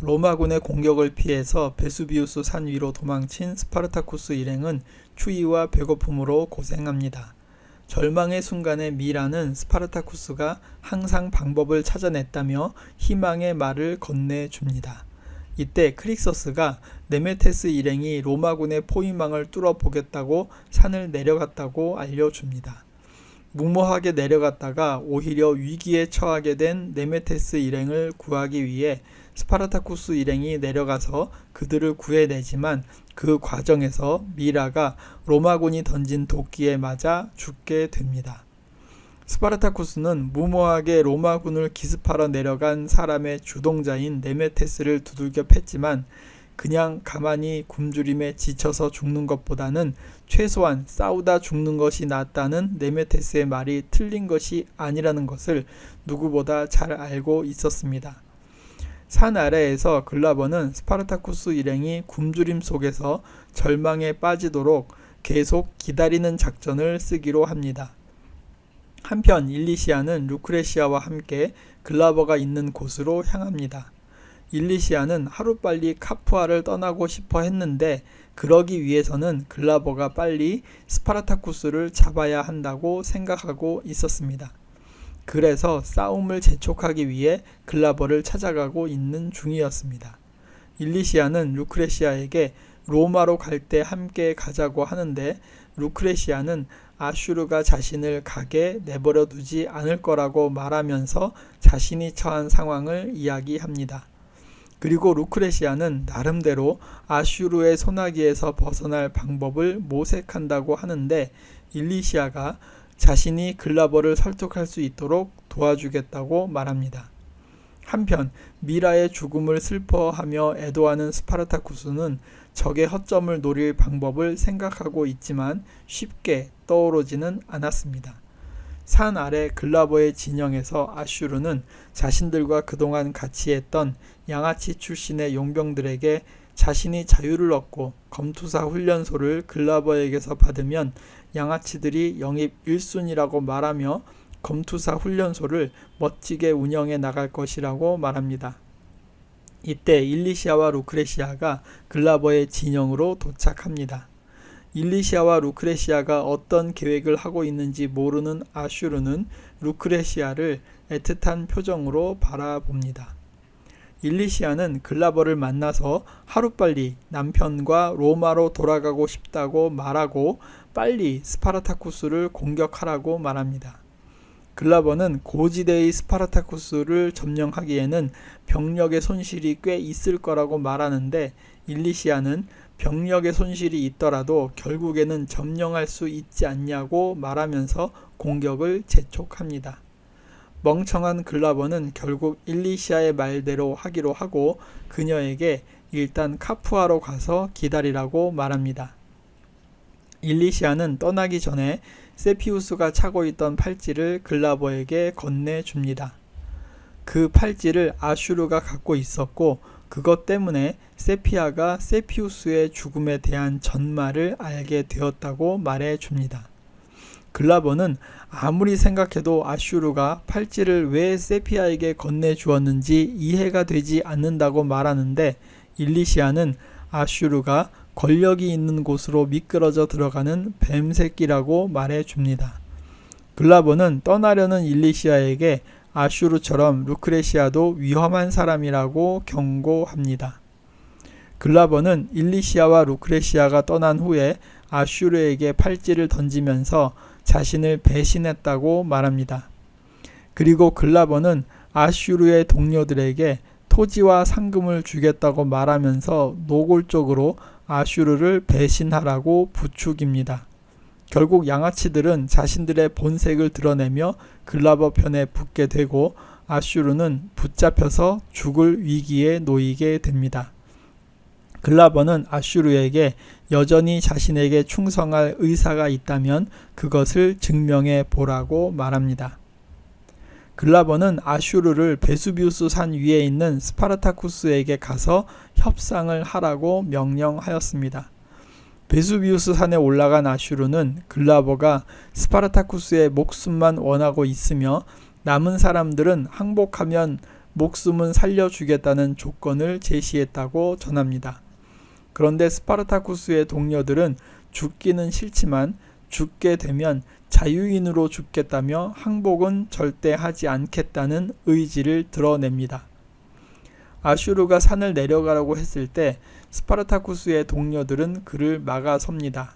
로마군의 공격을 피해서 베수비우스 산 위로 도망친 스파르타쿠스 일행은 추위와 배고픔으로 고생합니다. 절망의 순간에 미라는 스파르타쿠스가 항상 방법을 찾아냈다며 희망의 말을 건네줍니다. 이때 크릭서스가 네메테스 일행이 로마군의 포위망을 뚫어보겠다고 산을 내려갔다고 알려줍니다. 무모하게 내려갔다가 오히려 위기에 처하게 된 네메테스 일행을 구하기 위해 스파르타쿠스 일행이 내려가서 그들을 구해내지만 그 과정에서 미라가 로마군이 던진 도끼에 맞아 죽게 됩니다. 스파르타쿠스는 무모하게 로마군을 기습하러 내려간 사람의 주동자인 네메테스를 두들겨 팼지만 그냥 가만히 굶주림에 지쳐서 죽는 것보다는 최소한 싸우다 죽는 것이 낫다는 네메테스의 말이 틀린 것이 아니라는 것을 누구보다 잘 알고 있었습니다. 산 아래에서 글라버는 스파르타쿠스 일행이 굶주림 속에서 절망에 빠지도록 계속 기다리는 작전을 쓰기로 합니다. 한편 일리시아는 루크레시아와 함께 글라버가 있는 곳으로 향합니다. 일리시아는 하루빨리 카푸아를 떠나고 싶어 했는데 그러기 위해서는 글라버가 빨리 스파르타쿠스를 잡아야 한다고 생각하고 있었습니다. 그래서 싸움을 재촉하기 위해 글라버를 찾아가고 있는 중이었습니다. 일리시아는 루크레시아에게 로마로 갈 때 함께 가자고 하는데 루크레시아는 아슈르가 자신을 가게 내버려 두지 않을 거라고 말하면서 자신이 처한 상황을 이야기합니다. 그리고 루크레시아는 나름대로 아슈르의 소나기에서 벗어날 방법을 모색한다고 하는데 일리시아가 자신이 글라버를 설득할 수 있도록 도와주겠다고 말합니다. 한편 미라의 죽음을 슬퍼하며 애도하는 스파르타쿠스는 적의 허점을 노릴 방법을 생각하고 있지만 쉽게 떠오르지는 않았습니다. 산 아래 글라버의 진영에서 아슈르는 자신들과 그동안 같이 했던 양아치 출신의 용병들에게 자신이 자유를 얻고 검투사 훈련소를 글라버에게서 받으면 양아치들이 영입 1순위라고 말하며 검투사 훈련소를 멋지게 운영해 나갈 것이라고 말합니다. 이때 일리시아와 루크레시아가 글라버의 진영으로 도착합니다. 일리시아와 루크레시아가 어떤 계획을 하고 있는지 모르는 아슈르는 루크레시아를 애틋한 표정으로 바라봅니다. 일리시아는 글라버를 만나서 하루빨리 남편과 로마로 돌아가고 싶다고 말하고 빨리 스파르타쿠스를 공격하라고 말합니다. 글라버는 고지대의 스파르타쿠스를 점령하기에는 병력의 손실이 꽤 있을 거라고 말하는데 일리시아는 병력의 손실이 있더라도 결국에는 점령할 수 있지 않냐고 말하면서 공격을 재촉합니다. 멍청한 글라버는 결국 일리시아의 말대로 하기로 하고 그녀에게 일단 카푸아로 가서 기다리라고 말합니다. 일리시아는 떠나기 전에 세피우스가 차고 있던 팔찌를 글라버에게 건네줍니다. 그 팔찌를 아슈르가 갖고 있었고 그것 때문에 세피아가 세피우스의 죽음에 대한 전말을 알게 되었다고 말해줍니다. 글라버는 아무리 생각해도 아슈르가 팔찌를 왜 세피아에게 건네주었는지 이해가 되지 않는다고 말하는데 일리시아는 아슈르가 권력이 있는 곳으로 미끄러져 들어가는 뱀새끼라고 말해줍니다. 글라버는 떠나려는 일리시아에게 아슈르처럼 루크레시아도 위험한 사람이라고 경고합니다. 글라버는 일리시아와 루크레시아가 떠난 후에 아슈르에게 팔찌를 던지면서 자신을 배신했다고 말합니다. 그리고 글라버는 아슈르의 동료들에게 토지와 상금을 주겠다고 말하면서 노골적으로 아슈르를 배신하라고 부추깁니다. 결국 양아치들은 자신들의 본색을 드러내며 글라버 편에 붙게 되고 아슈르는 붙잡혀서 죽을 위기에 놓이게 됩니다. 글라버는 아슈르에게 여전히 자신에게 충성할 의사가 있다면 그것을 증명해 보라고 말합니다. 글라버는 아슈르를 베수비우스 산 위에 있는 스파르타쿠스에게 가서 협상을 하라고 명령하였습니다. 베수비우스 산에 올라간 아슈르는 글라버가 스파르타쿠스의 목숨만 원하고 있으며 남은 사람들은 항복하면 목숨은 살려주겠다는 조건을 제시했다고 전합니다. 그런데 스파르타쿠스의 동료들은 죽기는 싫지만 죽게 되면 자유인으로 죽겠다며 항복은 절대 하지 않겠다는 의지를 드러냅니다. 아슈르가 산을 내려가라고 했을 때 스파르타쿠스의 동료들은 그를 막아섭니다.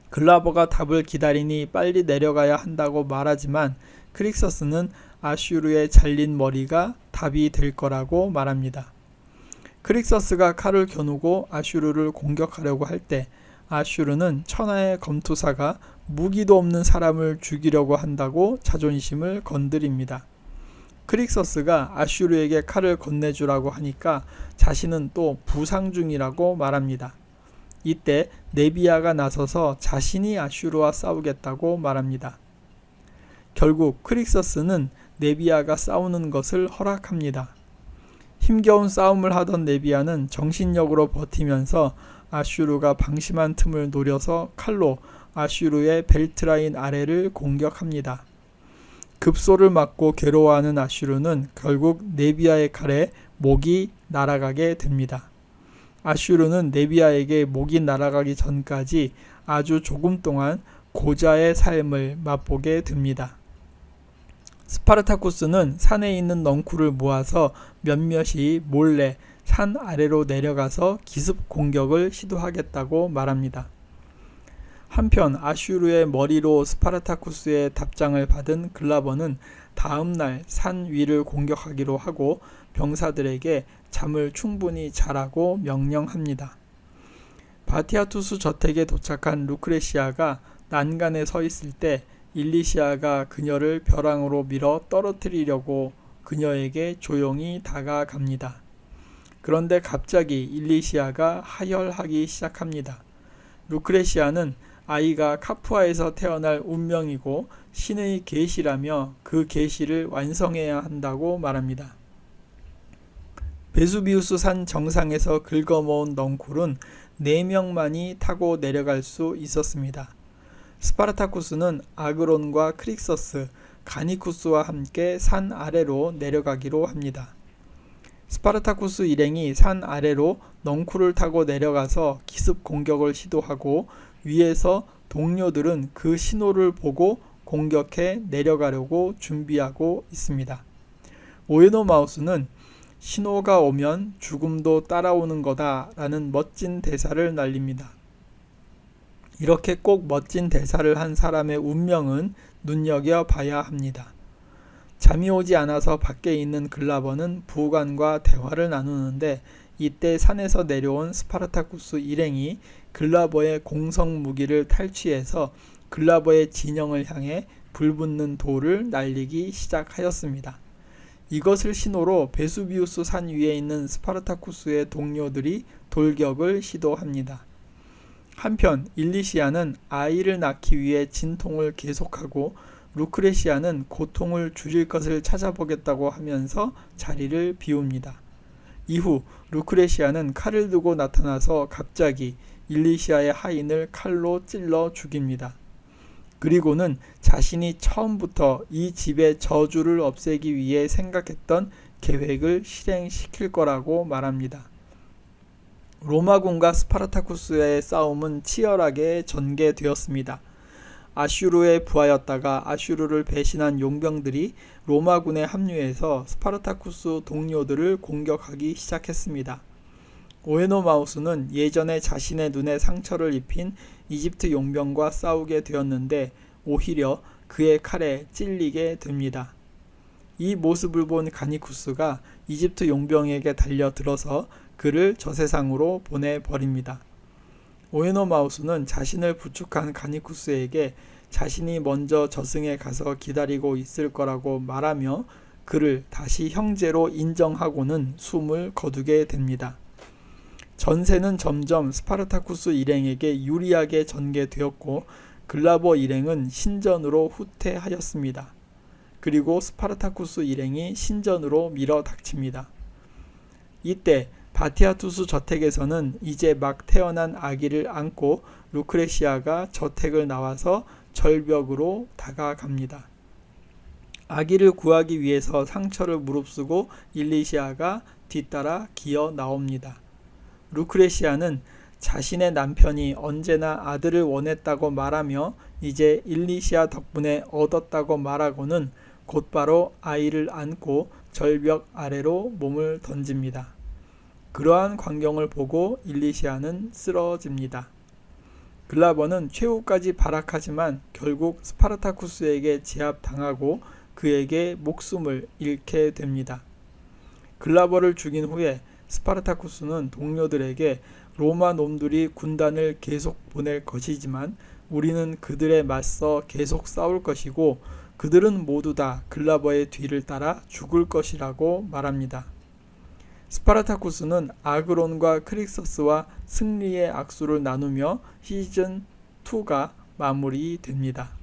글라버가 답을 기다리니 빨리 내려가야 한다고 말하지만 크릭서스는 아슈르의 잘린 머리가 답이 될 거라고 말합니다. 크릭서스가 칼을 겨누고 아슈르를 공격하려고 할 때 아슈르는 천하의 검투사가 무기도 없는 사람을 죽이려고 한다고 자존심을 건드립니다. 크릭서스가 아슈르에게 칼을 건네주라고 하니까 자신은 또 부상 중이라고 말합니다. 이때 네비아가 나서서 자신이 아슈르와 싸우겠다고 말합니다. 결국 크릭서스는 네비아가 싸우는 것을 허락합니다. 힘겨운 싸움을 하던 네비아는 정신력으로 버티면서 아슈르가 방심한 틈을 노려서 칼로 아슈르의 벨트라인 아래를 공격합니다. 급소를 맞고 괴로워하는 아슈르는 결국 네비아의 칼에 목이 날아가게 됩니다. 아슈르는 네비아에게 목이 날아가기 전까지 아주 조금 동안 고자의 삶을 맛보게 됩니다. 스파르타쿠스는 산에 있는 넝쿨을 모아서 몇몇이 몰래 산 아래로 내려가서 기습 공격을 시도하겠다고 말합니다. 한편 아슈르의 머리로 스파르타쿠스의 답장을 받은 글라버는 다음 날 산 위를 공격하기로 하고 병사들에게 잠을 충분히 자라고 명령합니다. 바티아투스 저택에 도착한 루크레시아가 난간에 서 있을 때 일리시아가 그녀를 벼랑으로 밀어 떨어뜨리려고 그녀에게 조용히 다가갑니다. 그런데 갑자기 일리시아가 하혈하기 시작합니다. 루크레시아는 아이가 카푸아에서 태어날 운명이고 신의 계시라며 그 계시를 완성해야 한다고 말합니다. 베수비우스 산 정상에서 긁어모은 넝쿨은 4명만이 타고 내려갈 수 있었습니다. 스파르타쿠스는 아그론과 크릭서스, 가니쿠스와 함께 산 아래로 내려가기로 합니다. 스파르타쿠스 일행이 산 아래로 넝쿨을 타고 내려가서 기습 공격을 시도하고 위에서 동료들은 그 신호를 보고 공격해 내려가려고 준비하고 있습니다. 오에노마우스는 신호가 오면 죽음도 따라오는 거다라는 멋진 대사를 날립니다. 이렇게 꼭 멋진 대사를 한 사람의 운명은 눈여겨봐야 합니다. 잠이 오지 않아서 밖에 있는 글라버는 부관과 대화를 나누는데 이때 산에서 내려온 스파르타쿠스 일행이 글라버의 공성 무기를 탈취해서 글라버의 진영을 향해 불붙는 돌을 날리기 시작하였습니다. 이것을 신호로 베수비우스 산 위에 있는 스파르타쿠스의 동료들이 돌격을 시도합니다. 한편 일리시아는 아이를 낳기 위해 진통을 계속하고 루크레시아는 고통을 줄일 것을 찾아보겠다고 하면서 자리를 비웁니다. 이후 루크레시아는 칼을 들고 나타나서 갑자기 일리시아의 하인을 칼로 찔러 죽입니다. 그리고는 자신이 처음부터 이 집의 저주를 없애기 위해 생각했던 계획을 실행시킬 거라고 말합니다. 로마군과 스파르타쿠스의 싸움은 치열하게 전개되었습니다. 아슈르에 부하였다가 아슈르를 배신한 용병들이 로마군에 합류해서 스파르타쿠스 동료들을 공격하기 시작했습니다. 오에노마우스는 예전에 자신의 눈에 상처를 입힌 이집트 용병과 싸우게 되었는데 오히려 그의 칼에 찔리게 됩니다. 이 모습을 본 가니쿠스가 이집트 용병에게 달려들어서 그를 저세상으로 보내버립니다. 오에노마우스는 자신을 부축한 가니쿠스에게 자신이 먼저 저승에 가서 기다리고 있을 거라고 말하며 그를 다시 형제로 인정하고는 숨을 거두게 됩니다. 전세는 점점 스파르타쿠스 일행에게 유리하게 전개되었고 글라버 일행은 신전으로 후퇴하였습니다. 그리고 스파르타쿠스 일행이 신전으로 밀어닥칩니다. 이때 바티아투스 저택에서는 이제 막 태어난 아기를 안고 루크레시아가 저택을 나와서 절벽으로 다가갑니다. 아기를 구하기 위해서 상처를 무릅쓰고 일리시아가 뒤따라 기어 나옵니다. 루크레시아는 자신의 남편이 언제나 아들을 원했다고 말하며 이제 일리시아 덕분에 얻었다고 말하고는 곧바로 아이를 안고 절벽 아래로 몸을 던집니다. 그러한 광경을 보고 일리시아는 쓰러집니다. 글라버는 최후까지 발악하지만 결국 스파르타쿠스에게 제압당하고 그에게 목숨을 잃게 됩니다. 글라버를 죽인 후에 스파르타쿠스는 동료들에게 로마 놈들이 군단을 계속 보낼 것이지만 우리는 그들에 맞서 계속 싸울 것이고 그들은 모두 다 글라버의 뒤를 따라 죽을 것이라고 말합니다. 스파르타쿠스는 아그론과 크릭서스와 승리의 악수를 나누며 시즌2가 마무리됩니다.